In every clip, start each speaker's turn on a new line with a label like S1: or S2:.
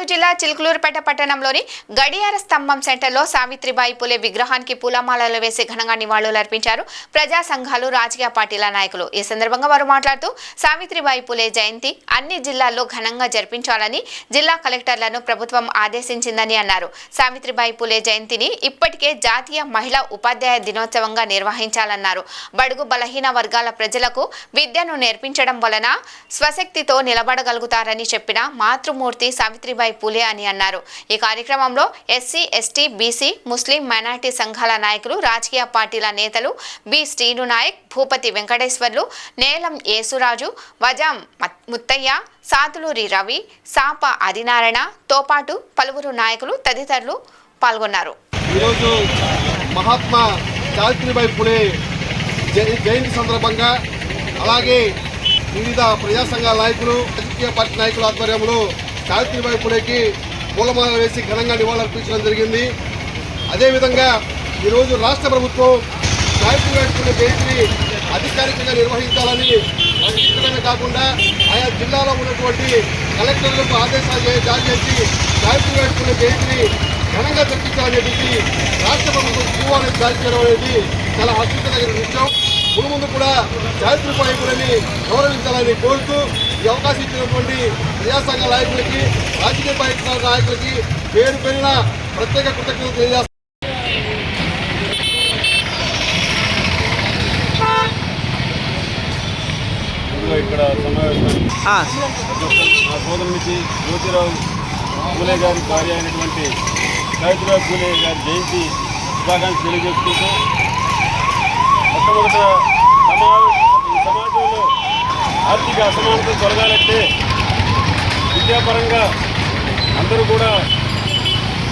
S1: జిల్లా చిలుకలూరుపేట పట్టణంలోని గడియార స్తంభం సెంటర్లో సావిత్రిబాయి పూలే విగ్రహానికి పూలమాలలు వేసి ఘనంగా నివాళులర్పించారు ప్రజా సంఘాలు, రాజకీయ పార్టీల నాయకులు. ఈ సందర్భంగా వారు మాట్లాడుతూ సావిత్రిబాయి పూలే జయంతి అన్ని జిల్లాల్లో ఘనంగా జరిపించాలని జిల్లా కలెక్టర్లను ప్రభుత్వం ఆదేశించిందని అన్నారు. సావిత్రిబాయి పూలే జయంతిని ఇప్పటికే జాతీయ మహిళా ఉపాధ్యాయ దినోత్సవంగా నిర్వహించాలన్నారు. బడుగు బలహీన వర్గాల ప్రజలకు విద్యను నేర్పించడం వలన స్వశక్తితో నిలబడగలుగుతారని చెప్పిన మాతృమూర్తి సావిత్రిబాయి పూలే అని అన్నారు. ఈ కార్యక్రమంలో ఎస్సీ, ఎస్టీ, బీసీ, ముస్లిం మైనార్టీ సంఘాల నాయకులు, రాజకీయ పార్టీల నేతలు బి శ్రీను నాయక్, భూపతి వెంకటేశ్వర్లు, నేలం యేసురాజు, వజాం ముత్తయ్య, సాతులూరి రవి, సాప ఆదినారాయణ తో పాటు పలువురు నాయకులు తదితరులు పాల్గొన్నారు.
S2: ఈరోజు మహాత్మా సావిత్రిబాయి పూలే జయంతి సందర్భంగా అలాగే వివిధ ప్రజా సంఘాల నాయకులు, రాజకీయ పార్టీ నాయకుల ఆధ్వర్యంలో సావిత్రిబాయి పూలేకి పూలమాల వేసి ఘనంగా నివాళులర్పించడం జరిగింది. అదేవిధంగా ఈరోజు రాష్ట్ర ప్రభుత్వం సావిత్రిబాయి పూలే జయంతిని అధికారికంగా నిర్వహించాలని నిర్వహించడమే కాకుండా ఆయా జిల్లాలో ఉన్నటువంటి కలెక్టర్లకు ఆదేశాలు జారీ చేసి సావిత్రిబాయి పూలే జయంతిని ఘనంగా జరిపించాలని చెప్పి రాష్ట్ర ప్రభుత్వం జీవోని జారీ చేయడం అనేది చాలా హర్షించదగిన విషయం. ముందు కూడా సావిత్రిబాయి పూలేని గౌరవించాలని కోరుతూ ఈ అవకాశం ఇచ్చినటువంటి ప్రజా సంఘ నాయకులకి, రాజకీయ పార్టీ నాయకులకి పేరు పేరున ప్రత్యేక కృతజ్ఞతలు తెలియజేస్తారు.
S3: ఇక్కడ సమావేశం నా సోదరునికి జ్యోతిరావు పూలే గారి భార్య అయినటువంటి సావిత్రిబాయి పూలే గారి జయంతి శుభాకాంక్షలు తెలియజేసుకుంటూ మొట్టమొదట సమాజంలో ఆర్థిక అసమానత తొలగాలంటే విద్యాపరంగా అందరూ కూడా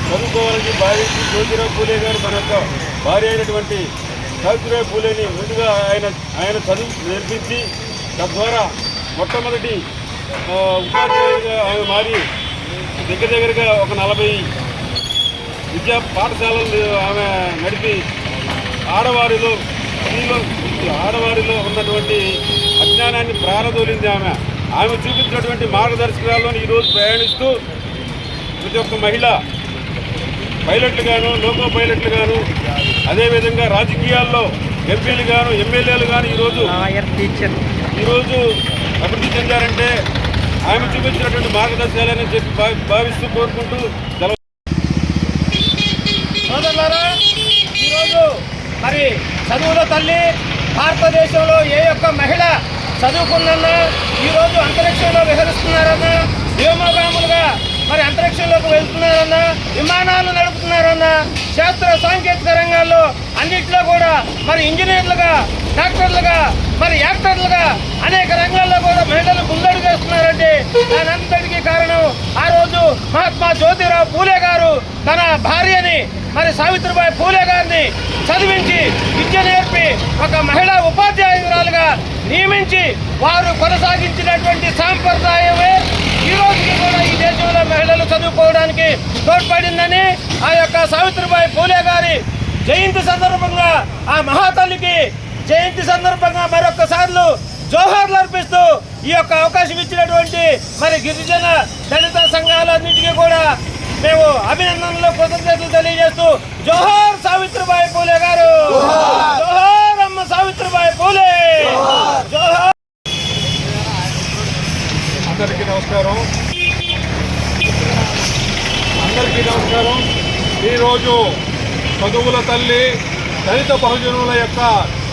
S3: చదువుకోవాలని భావించి జ్యోతిరావు పూలే గారు తన యొక్క భార్య అయినటువంటి సావిత్రిబాయి పూలేని ముందుగా ఆయన చదువు నేర్పించి తద్వారా మొట్టమొదటి ఉపాధ్యాయులుగా ఆమె మారి దగ్గరగా ఒక 40 విద్యా పాఠశాలలు ఆమె నడిపి ఆడవారిలో ఉన్నటువంటి అజ్ఞానాన్ని ప్రారదోలింది. ఆమె చూపించినటువంటి మార్గదర్శకాలను ఈరోజు ప్రయాణిస్తూ ప్రతి ఒక్క మహిళ పైలట్లు గాను, లోకో పైలట్లు గాను, అదేవిధంగా రాజకీయాల్లో ఎంపీలు గాను, ఎమ్మెల్యేలు గాను ఈరోజు అభివృద్ధి చెందారంటే ఆమె చూపించినటువంటి మార్గదర్శకాలని చెప్పి భావిస్తూ కోరుకుంటూ
S4: ఈరోజు మరి చదువుల తల్లి భారతదేశంలో ఏ ఒక్క మహిళ చదువుకున్నా ఈరోజు అంతరిక్షంలో విహరిస్తున్నారన్నా, వ్యోమగాములుగా మరి అంతరిక్షంలోకి వెళ్తున్నారన్నా, విమానాలు నడుపుతున్నారన్నా, శాస్త్ర సాంకేతిక రంగాల్లో అన్నింటిలో కూడా మరి ఇంజనీర్లుగా, డాక్టర్లుగా, మరి యాక్టర్లుగా అనేక రంగాల్లో కూడా మహిళలు ముందడుగు వేస్తున్నారంటే దానంతటికీ కారణం ఆ రోజు మహాత్మా జ్యోతిరావు పూలే గారు తన భార్యని మరి సావిత్రిబాయి పూలే గారిని చదివించి విద్య నేర్పి ఒక మహిళా ఉపాధ్యాయురాలుగా నియమించి వారు కొనసాగించినటువంటి సాంప్రదాయమే ఈ రోజుకి కూడా ఈ దేశంలో మహిళలు చదువుకోవడానికి తోడ్పడిందని ఆ యొక్క సావిత్రిబాయి పూలే గారి జయంతి సందర్భంగా ఆ మహాతల్లికి జయంతి సందర్భంగా మరొకసార్లు జోహార్లు అర్పిస్తూ ఈ యొక్క అవకాశం ఇచ్చినటువంటి మరి గిరిజన దళిత సంఘాలన్నింటికీ కూడా మేము అభినందనలు, కృతజ్ఞతలు తెలియజేస్తూ జోహార్ సావిత్రిబాయి పూలే గారు, జోహార్ అమ్మ సావిత్రిబాయి పూలే, జోహార్.
S3: అందరికీ నమస్కారం. ఈరోజు చదువుల తల్లి దళిత బహుజనుల యొక్క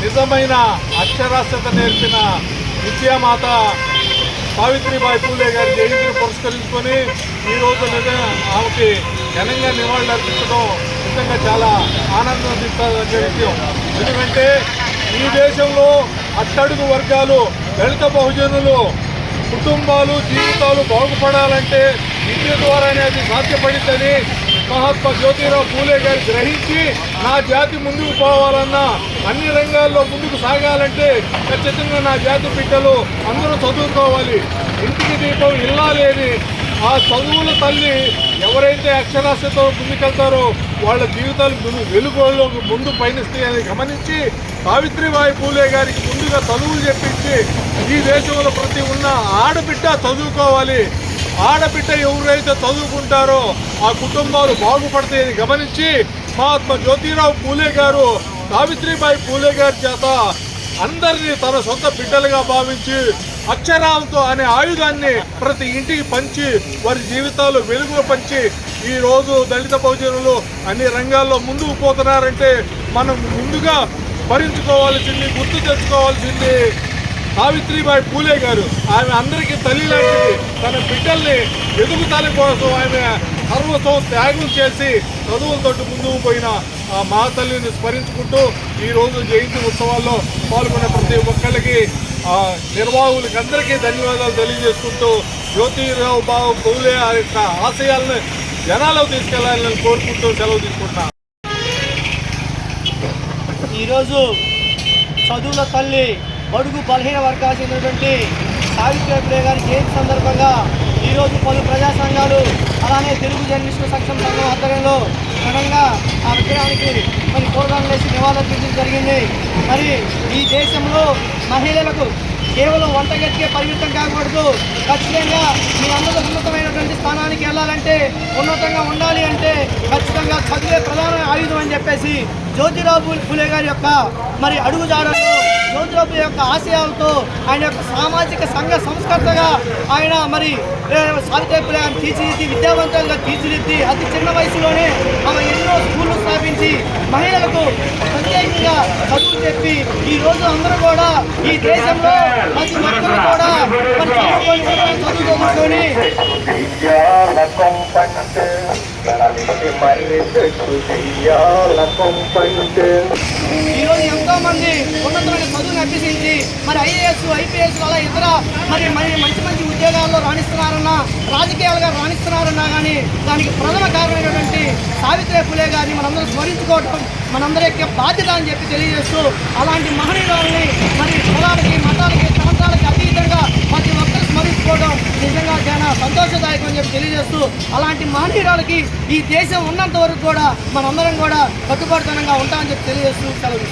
S3: నిజమైన అక్షరాస్యత నేర్పిన విద్యామాత సావిత్రిబాయి పూలే గారి జయంతిని పురస్కరించుకొని ఈరోజు ఆమెకి ఘనంగా నివాళులర్పించడం నిజంగా చాలా ఆనందించే విషయం. ఎందుకంటే ఈ దేశంలో అట్టడుగు వర్గాలు, దళిత బహుజనులు కుటుంబాలు, జీవితాలు బాగుపడాలంటే విద్య ద్వారానే అది సాధ్యపడిందని మహాత్మా జ్యోతిరావు పూలే గారు గ్రహించి నా జాతి ముందుకు పోవాలన్నా, అన్ని రంగాల్లో ముందుకు సాగాలంటే ఖచ్చితంగా నా జాతి బిడ్డలు అందరూ చదువుకోవాలి, ఇంటికి దీపం ఇల్లాలేని ఆ చదువుల తల్లి ఎవరైతే అక్షరాస్యతతో ముందుకెళ్తారో వాళ్ళ జీవితాలు వెలుగులో ముందు పయనిస్తాయని గమనించి సావిత్రిబాయి పూలే గారికి ముందుగా చదువులు చెప్పించి ఈ దేశంలో ప్రతి ఉన్న ఆడబిడ్డ చదువుకోవాలి,
S5: ఆడబిడ్డ ఎవరైతే చదువుకుంటారో ఆ కుటుంబాలు బాగుపడతాయని గమనించి మహాత్మా జ్యోతిరావు పూలే గారు సావిత్రిబాయి పూలే గారి చేత అందరినీ తన సొంత బిడ్డలుగా భావించి అక్షరాలతో అనే ఆయుధాన్ని ప్రతి ఇంటికి పంచి వారి జీవితాలు వెలుగులు పంచి ఈరోజు దళిత బహుజనులు అన్ని రంగాల్లో ముందుకు పోతున్నారంటే మనం ముందుగా భరించుకోవాల్సింది, గుర్తు తెచ్చుకోవాల్సింది సావిత్రిబాయి పూలే గారు. ఆమె అందరికీ తల్లి లాంటిది. తన బిడ్డల్ని ఎదుగుదల కోసం ఆమె సర్వస్వం త్యాగం చేసి చదువులతో ముందుకు పోయిన ఆ మా తల్లిని స్మరించుకుంటూ ఈరోజు జయంతి ఉత్సవాల్లో పాల్గొన్న ప్రతి ఒక్కరికి నిర్వాహకులకి అందరికీ ధన్యవాదాలు తెలియజేసుకుంటూ జ్యోతిరావు బాబు పూలే ఆ యొక్క ఆశయాలను జనాల్లో తీసుకెళ్లాలని కోరుకుంటూ సెలవు తీసుకుంటున్నాను.
S4: ఈరోజు చదువుల తల్లి బడుగు బలహీన వర్గాలు చెందినటువంటి సావిత్రిబాయి పూలే గారి జయంతి సందర్భంగా ఈరోజు పలు ప్రజా సంఘాలు అలానే తెలుగు జర్నలిస్టుల సంక్షేమ సంఘం ఆధ్వర్యంలో ఘనంగా ఆ విగ్రహానికి మరి పూలదండలు వేసి నివాళులర్పించడం జరిగింది. మరి ఈ దేశంలో మహిళలకు కేవలం వంటగదికే పరిమితం కాకూడదు. ఖచ్చితంగా మీ అందరూ ఉన్నతమైనటువంటి స్థానానికి వెళ్ళాలంటే, ఉన్నతంగా ఉండాలి అంటే ఖచ్చితంగా చదివే ప్రధాన ఆయుధం అని చెప్పేసి జ్యోతిరావు పూలే గారి యొక్క మరి అడుగుజాడల్లో జ్యోతిరావు పూలే యొక్క ఆశయాలతో ఆయన యొక్క సామాజిక సంఘ సంస్కర్తగా ఆయన మరి సావిత్రిబాయి పూలే గారిని తీర్చిదిద్ది, విద్యావంతులుగా తీర్చిదిద్ది అతి చిన్న వయసులోనే ఆమె ఎన్నో స్కూళ్ళు స్థాపించి మహిళలకు ప్రత్యేకంగా చదువు చెప్పి ఈరోజు అందరూ కూడా ఈ దేశంలో ప్రతి ఒక్కరు కూడా చదువు చదువుకొని ఈరోజు ఎంతో మంది ఉన్నతమైన చదువును అభ్యసించి మరి ఐఏఎస్, ఐపీఎస్ అలా ఇతర మరి మంచి మంచి ఉద్యోగాల్లో రాణిస్తున్నారన్నా, రాజకీయాలుగా రాణిస్తున్నారన్నా కానీ దానికి ప్రథమ కారణమైనటువంటి సావిత్రిబాయి పూలే గారిని మనందరూ స్మరించుకోవడం మనందరి యొక్క బాధ్యత అని చెప్పి తెలియజేస్తూ, అలాంటి మహనీయులని మరి కులాలకి, మతాలకి, ప్రాంతాలకి అతీతంగా ప్రతి ఒక్కరు స్మరించుకోవడం నిజంగా చాలా సంతోషదాయకం అని చెప్పి తెలియజేస్తూ, అలాంటి మహనీయురాలకి ఈ దేశం ఉన్నంత వరకు కూడా మనందరం కూడా కట్టుబాటుతనంగా ఉంటామని చెప్పి తెలియజేస్తూ సెలవు.